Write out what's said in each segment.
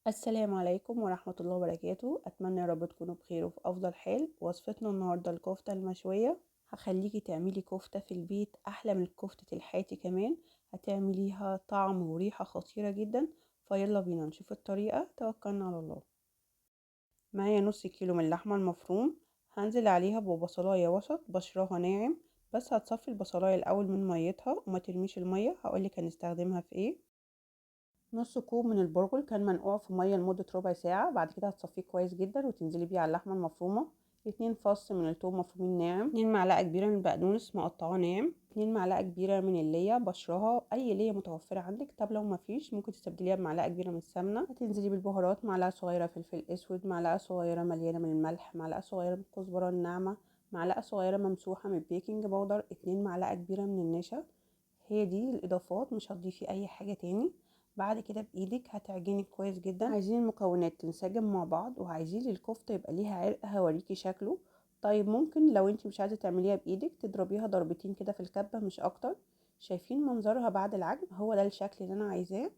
السلام عليكم ورحمة الله وبركاته. أتمنى يا رب تكونوا بخير وفي أفضل حال. وصفتنا النهاردة الكفتة المشوية. هخليكي تعملي كفتة في البيت أحلى من كفتة الحاتي كمان. هتعمليها طعم وريحة خطيرة جدا. فيلا بينا نشوف الطريقة. توكلنا على الله. معايا نص كيلو من اللحمة المفروم. هنزل عليها ببصلاية وسط بشرها ناعم، بس هتصفي البصلاية الأول من ميتها وما ترميش المية. هقولك هنستخدمها في ايه. نص كوب من البرغل كان منقوع في ميه لمده ربع ساعه. بعد كده هتصفيه كويس جدا وتنزلي بيه على اللحمه المفرومه. 2 فص من الثوم مفرومين ناعم. 2 معلقه كبيره من البقدونس مقطعاه ناعم. 2 معلقه كبيره من الليا بشرها، اي ليا متوفره عندك. طب لو مفيش ممكن تستبدليها بمعلقه كبيره من السمنه. هتنزلي بالبهارات: معلقه صغيره فلفل اسود، معلقه صغيره مليانه من الملح، معلقه صغيره من الكزبره الناعمه، معلقه صغيره ممسوحه من البيكنج باودر، 2 معلقه كبيره من النشا. هي دي الاضافات، مش هتضيفي اي حاجه تاني. بعد كده بايدك هتعجني كويس جدا. عايزين المكونات تنسجم مع بعض، وعايزين الكفته يبقى ليها عرق. هوريكي شكله. طيب ممكن لو انت مش عايزه تعمليها بايدك تضربيها ضربتين كده في الكبه، مش اكتر. شايفين منظرها بعد العجن؟ هو ده الشكل اللي انا عايزاه.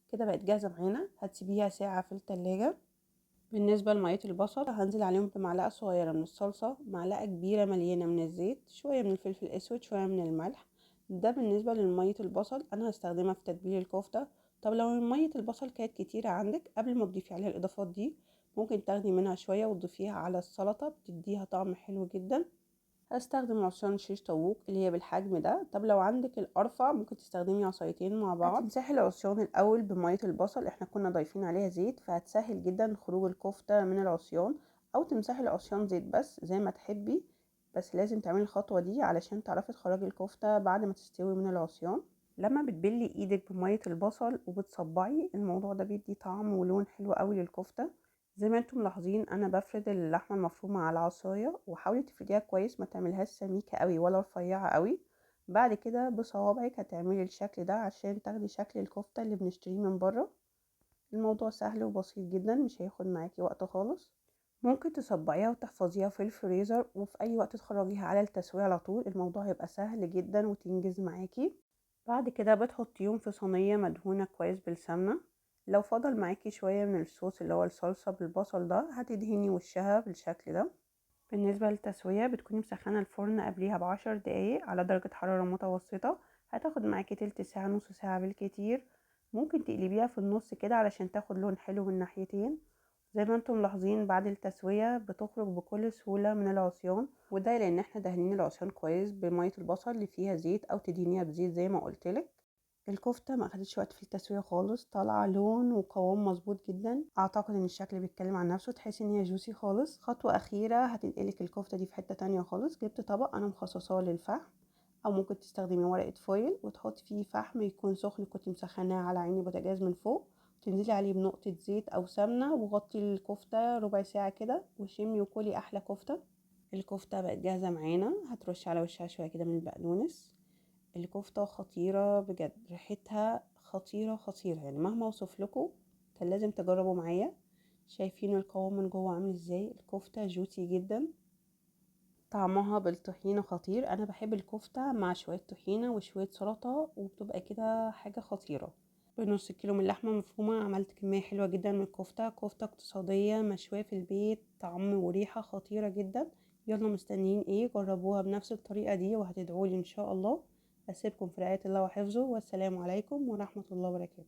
كده بقت جاهزه معانا. هتسيبيها ساعه في التلاجة. بالنسبه لميه البصل هنزل عليهم بمعلقه صغيره من الصلصه، معلقه كبيره مليانه من الزيت، شويه من الفلفل الاسود، شويه من الملح. ده بالنسبه لميه البصل. انا هستخدمها في تتبيل الكفته. طب لو ميه البصل كانت كتيره عندك قبل ما تضيفي عليها الاضافات دي، ممكن تاخدي منها شويه وتضيفيها على السلطه، بتديها طعم حلو جدا. هستخدم عصيان شيش طاووق اللي هي بالحجم ده. طب لو عندك الارفع ممكن تستخدمي عصايتين مع بعض. هتمسحي العصيان الاول بميه البصل، احنا كنا ضايفين عليها زيت، فهتسهل جدا خروج الكفته من العصيان. او تمسحي العصيان زيت بس زي ما تحبي. بس لازم تعملي الخطوه دي علشان تعرفي تخرجي الكفته بعد ما تستوي من العصيان. لما بتبلي ايدك بميه البصل وبتصبعي، الموضوع ده بيدي طعم ولون حلو قوي للكفته. زي ما انتم ملاحظين انا بفرد اللحمه المفرومه على العصايه، وحاولي تفرديها كويس، ما تعملهاش سميكه قوي ولا رفيعه قوي. بعد كده بصوابعك هتعملي الشكل ده عشان تاخدي شكل الكفته اللي بنشتريه من بره. الموضوع سهل وبسيط جدا، مش هياخد معاكي وقت خالص. ممكن تصبعيها وتحفظيها في الفريزر، وفي اي وقت تخرجيها على التسويه على طول. الموضوع هيبقى سهل جدا وتنجز معاكي. بعد كده بتحطيهم في صينية مدهونة كويس بالسمنة. لو فضل معاكي شوية من الصوص اللي هو الصلصة بالبصل ده، هتدهني وشها بالشكل ده. بالنسبة للتسوية بتكوني مسخنة الفرن قبليها ب10 دقايق على درجة حرارة متوسطة. هتاخد معاكي تلت ساعة نص ساعة بالكتير. ممكن تقلبيها في النص كده علشان تاخد لون حلو من ناحيتين. زي ما انتم ملاحظين بعد التسوية بتخرج بكل سهولة من العصيان، وده لان احنا دهنين العصيان كويس بمية البصل اللي فيها زيت، او تدهنيها بزيت زي ما قلتلك. الكفتة ما اخدتش وقت في التسوية خالص، طالعة لون وقوام مظبوط جدا. اعتقد ان الشكل بيتكلم عن نفسه، تحس ان هي جوسي خالص. خطوة اخيرة هتنقلك الكفتة دي في حتة تانية خالص. جبت طبق انا مخصصاه للفحم، او ممكن تستخدمي ورقة فويل وتحطي فيه فحم يكون سخن كنت مسخناه على عين بوتاجاز من فوق. تنزلي عليه بنقطة زيت او سمنة وغطي الكفتة ربع ساعة كده، وشمي وكلي احلى كفتة. الكفتة بقت جاهزة معانا. هترشي على وشها شوية كده من البقدونس. الكفتة خطيرة بجد، ريحتها خطيرة خطيرة، يعني مهما اوصف لكم كان لازم تجربوا معايا. شايفين القوام من جوه عامل ازاي؟ الكفتة جوسي جدا. طعمها بالطحينة خطير. انا بحب الكفتة مع شوية طحينة وشوية سلطة، وبتبقى كده حاجة خطيرة. بنص كيلو من اللحمة المفرومة عملت كمية حلوة جدا من الكفتة. كفتة اقتصادية مشوية في البيت، طعم وريحة خطيرة جدا. يلا مستنيين ايه؟ جربوها بنفس الطريقة دي وهتدعولي ان شاء الله. اسيبكم في رعاية الله وحفظه، والسلام عليكم ورحمة الله وبركاته.